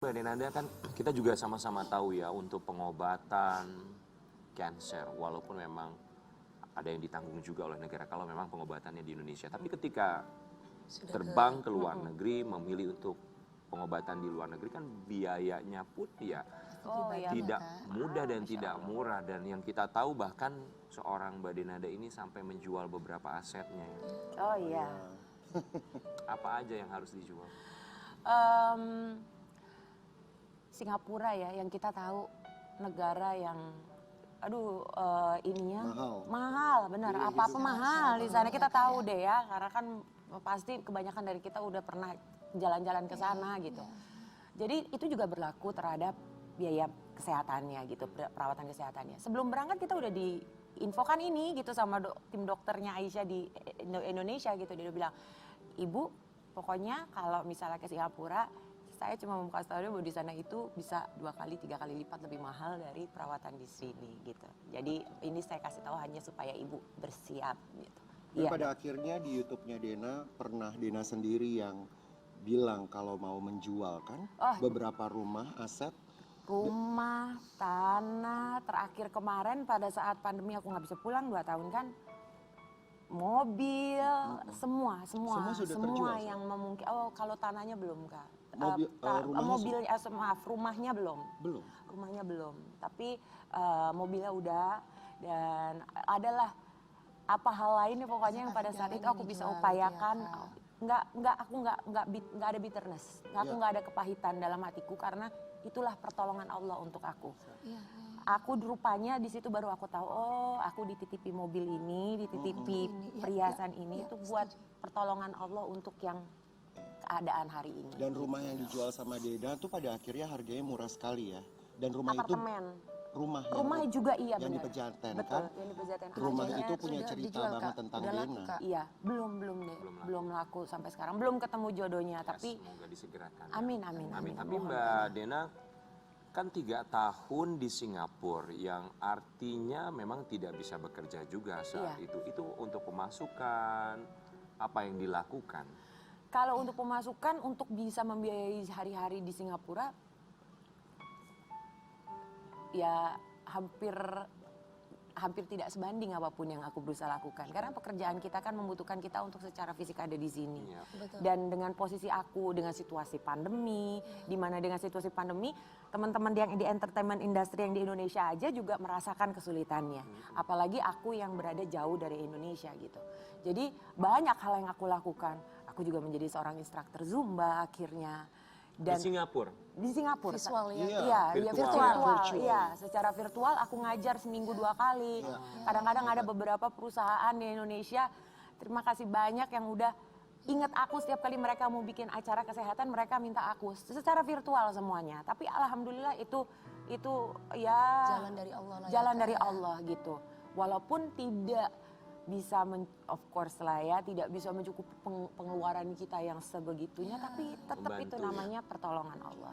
Mbak Denanda, kan kita juga sama-sama tahu ya untuk pengobatan cancer, walaupun memang ada yang ditanggung juga oleh negara kalau memang pengobatannya di Indonesia. Tapi ketika terbang ke luar negeri, memilih untuk pengobatan di luar negeri, kan biayanya pun ya tidak mudah dan tidak murah. Dan yang kita tahu bahkan seorang Mbak Denanda ini sampai menjual beberapa asetnya. Oh iya. Apa aja yang harus dijual? Singapura ya, yang kita tahu negara yang, ininya mahal, benar. Apa-apa mahal di sana kita tahu deh ya, karena kan pasti kebanyakan dari kita udah pernah jalan-jalan ke sana gitu. Jadi itu juga berlaku terhadap biaya kesehatannya gitu, perawatan kesehatannya. Sebelum berangkat kita udah diinfokan ini gitu sama tim dokternya Aisyah di Indonesia gitu. Dia udah bilang, Ibu pokoknya kalau misalnya ke Singapura, saya cuma mau kasih tahu bahwa di sana itu bisa 2 kali, 3 kali lipat lebih mahal dari perawatan di sini gitu. Jadi ini saya kasih tahu hanya supaya Ibu bersiap gitu. Dan pada akhirnya di YouTube-nya Dena, pernah Dena sendiri yang bilang kalau mau menjual kan beberapa rumah, aset. Rumah, tanah, terakhir kemarin pada saat pandemi aku nggak bisa pulang 2 tahun kan. Mobil, semua terjual, yang memungkinkan. Oh, kalau tanahnya belum Kak. Rumahnya belum. Rumahnya belum. Tapi mobilnya udah, dan adalah apa hal lainnya pokoknya yang pada saat itu aku bisa upayakan. Aku nggak ada bitterness. Aku nggak ada kepahitan dalam hatiku karena itulah pertolongan Allah untuk aku. Aku rupanya di situ baru aku tahu, oh aku dititipi mobil ini, dititipi perhiasan ini itu buat pertolongan Allah untuk yang keadaan hari ini. Dan rumah yang dijual sama Dena tuh pada akhirnya harganya murah sekali ya. Dan rumah apartemen. Rumah juga iya yang benar. di Pejaten Betul, kan. yang di Pejaten. Rumah itu punya cerita banget tentang Dena. Iya, belum deh. Belum laku sampai sekarang. Belum ketemu jodohnya, tapi semoga disegerakan. Amin. Tapi Mbak Dena kan 3 tahun di Singapura, yang artinya memang tidak bisa bekerja juga saat itu. Itu untuk pemasukan, apa yang dilakukan? Kalau untuk pemasukan, untuk bisa membiayai hari-hari di Singapura, ya hampir tidak sebanding apapun yang aku berusaha lakukan. Karena pekerjaan kita kan membutuhkan kita untuk secara fisik ada di sini. Dan dengan posisi aku, dengan situasi pandemi, di mana dengan situasi pandemi, teman-teman yang di entertainment industry yang di Indonesia aja juga merasakan kesulitannya. Apalagi aku yang berada jauh dari Indonesia gitu. Jadi banyak hal yang aku lakukan. Aku juga menjadi seorang instruktur Zumba akhirnya. Dan di Singapura? Di Singapura. Visual ya? Iya, virtual. Iya, secara virtual aku ngajar seminggu 2 kali. Kadang-kadang ada beberapa perusahaan di Indonesia, terima kasih banyak yang udah ingat aku setiap kali mereka mau bikin acara kesehatan, mereka minta aku secara virtual semuanya. Tapi alhamdulillah itu ya jalan dari Allah gitu. Walaupun tidak bisa of course lah ya, tidak bisa mencukupi pengeluaran kita yang sebegitunya, tapi tetap itu namanya pertolongan Allah.